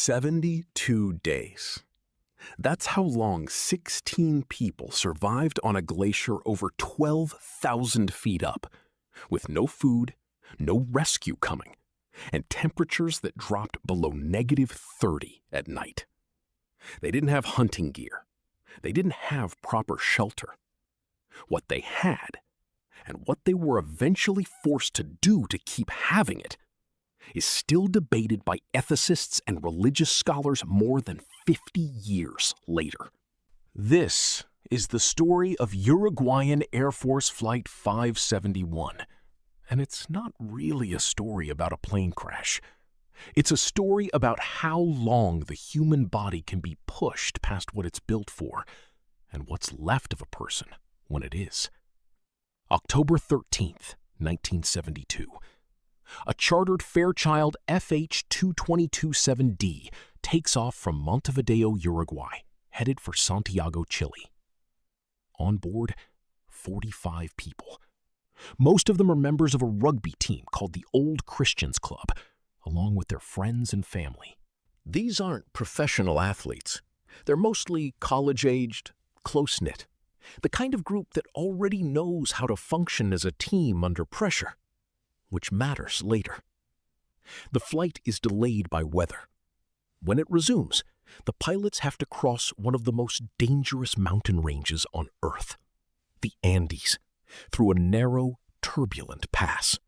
72 days. That's how long 16 people survived on a glacier over 12,000 feet up, with no food, no rescue coming, and temperatures that dropped below -30 at night. They didn't have hunting gear. They didn't have proper shelter. What they had, and what they were eventually forced to do to keep having it, is still debated by ethicists and religious scholars more than 50 years later. This is the story of Uruguayan Air Force Flight 571, and it's not really a story about a plane crash. It's a story about how long the human body can be pushed past what it's built for, and what's left of a person when it is. October 13th, 1972. A chartered Fairchild FH-2227D takes off from Montevideo, Uruguay, headed for Santiago, Chile. On board, 45 people. Most of them are members of a rugby team called the Old Christians Club, along with their friends and family. These aren't professional athletes. They're mostly college-aged, close-knit, the kind of group that already knows how to function as a team under pressure, which matters later. The flight is delayed by weather. When it resumes, the pilots have to cross one of the most dangerous mountain ranges on Earth, the Andes, through a narrow, turbulent pass.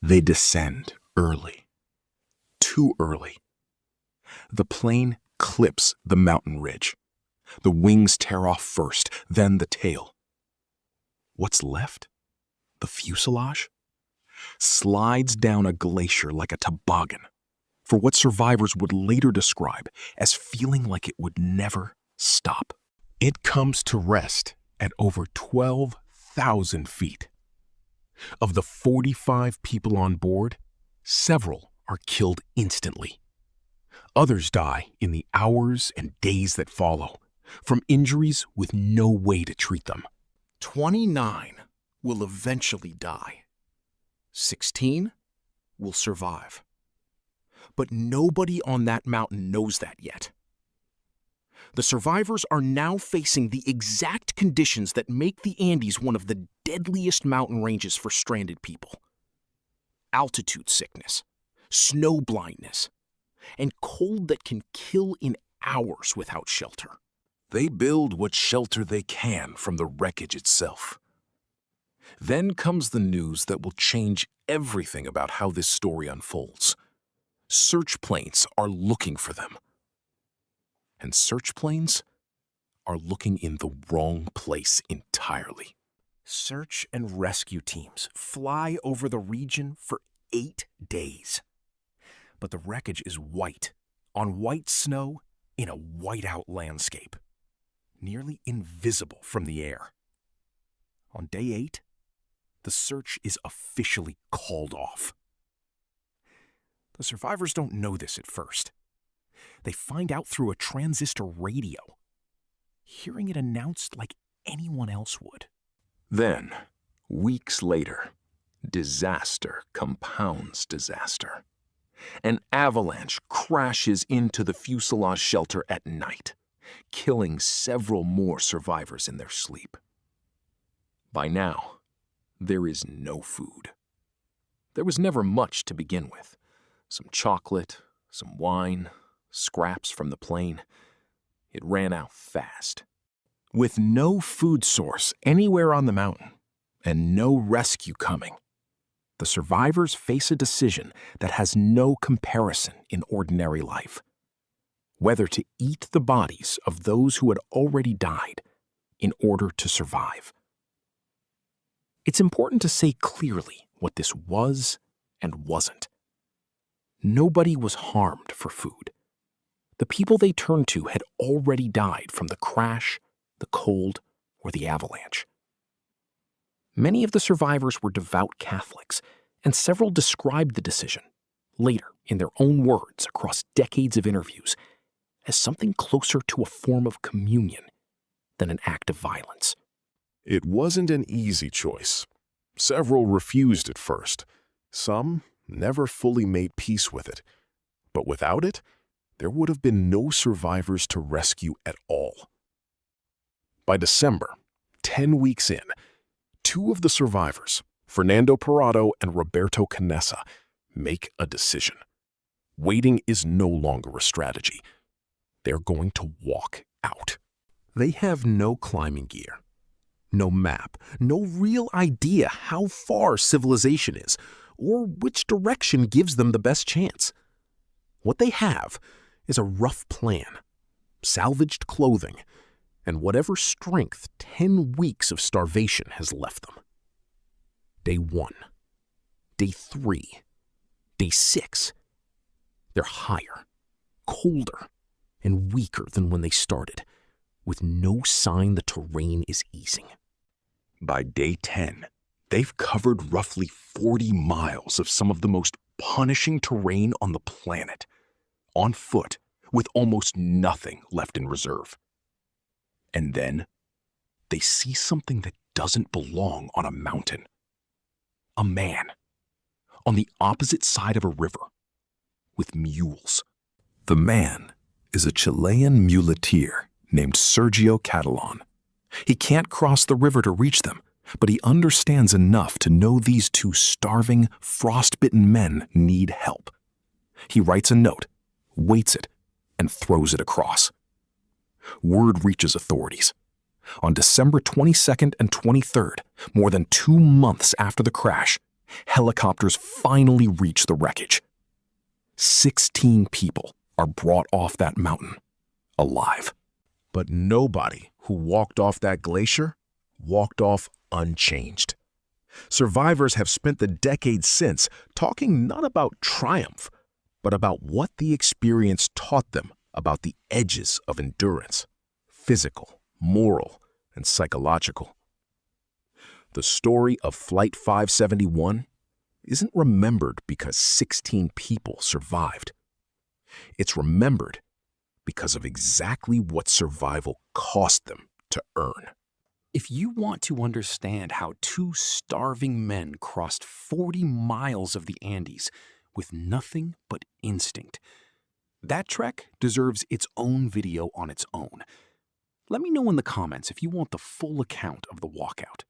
They descend early. Too early. The plane clips the mountain ridge. The wings tear off first, then the tail. What's left? The fuselage? Slides down a glacier like a toboggan, for what survivors would later describe as feeling like it would never stop. It comes to rest at over 12,000 feet. Of the 45 people on board, several are killed instantly. Others die in the hours and days that follow, from injuries with no way to treat them. 29 will eventually die. 16 will survive. But nobody on that mountain knows that yet. The survivors are now facing the exact conditions that make the Andes one of the deadliest mountain ranges for stranded people. Altitude sickness, snow blindness, and cold that can kill in hours without shelter. They build what shelter they can from the wreckage itself. Then comes the news that will change everything about how this story unfolds. Search planes are looking for them. And search planes are looking in the wrong place entirely. Search and rescue teams fly over the region for 8 days. But the wreckage is white, on white snow in a white-out landscape, nearly invisible from the air. On day 8, the search is officially called off. The survivors don't know this at first. They find out through a transistor radio, hearing it announced like anyone else would. Then, weeks later, disaster compounds disaster. An avalanche crashes into the fuselage shelter at night, killing several more survivors in their sleep. By now, there is no food. There was never much to begin with. Some chocolate, some wine, scraps from the plane. It ran out fast. With no food source anywhere on the mountain and no rescue coming, the survivors face a decision that has no comparison in ordinary life: whether to eat the bodies of those who had already died in order to survive. It's important to say clearly what this was and wasn't. Nobody was harmed for food. The people they turned to had already died from the crash, the cold, or the avalanche. Many of the survivors were devout Catholics, and several described the decision, later in their own words across decades of interviews, as something closer to a form of communion than an act of violence. It wasn't an easy choice. Several refused at first. Some never fully made peace with it. But without it, there would have been no survivors to rescue at all. By December, 10 weeks in, two of the survivors, Fernando Parado and Roberto Canessa, make a decision. Waiting is no longer a strategy. They're going to walk out. They have no climbing gear, no map, no real idea how far civilization is or which direction gives them the best chance. What they have is a rough plan, salvaged clothing, and whatever strength 10 weeks of starvation has left them. Day 1, Day 3, Day 6. They're higher, colder, and weaker than when they started, with no sign the terrain is easing. By Day 10, they've covered roughly 40 miles of some of the most punishing terrain on the planet, on foot, with almost nothing left in reserve. And then they see something that doesn't belong on a mountain. A man on the opposite side of a river with mules. The man is a Chilean muleteer named Sergio Catalan. He can't cross the river to reach them, but he understands enough to know these two starving, frostbitten men need help. He writes a note, weights it, and throws it across. Word reaches authorities. On December 22nd and 23rd, more than 2 months after the crash, helicopters finally reach the wreckage. 16 people are brought off that mountain, alive. But nobody who walked off that glacier walked off unchanged. Survivors have spent the decades since talking not about triumph, but about what the experience taught them about the edges of endurance, physical, moral, and psychological. The story of Flight 571 isn't remembered because 16 people survived. It's remembered because of exactly what survival cost them to earn. If you want to understand how two starving men crossed 40 miles of the Andes with nothing but instinct, that trek deserves its own video on its own. Let me know in the comments if you want the full account of the walkout.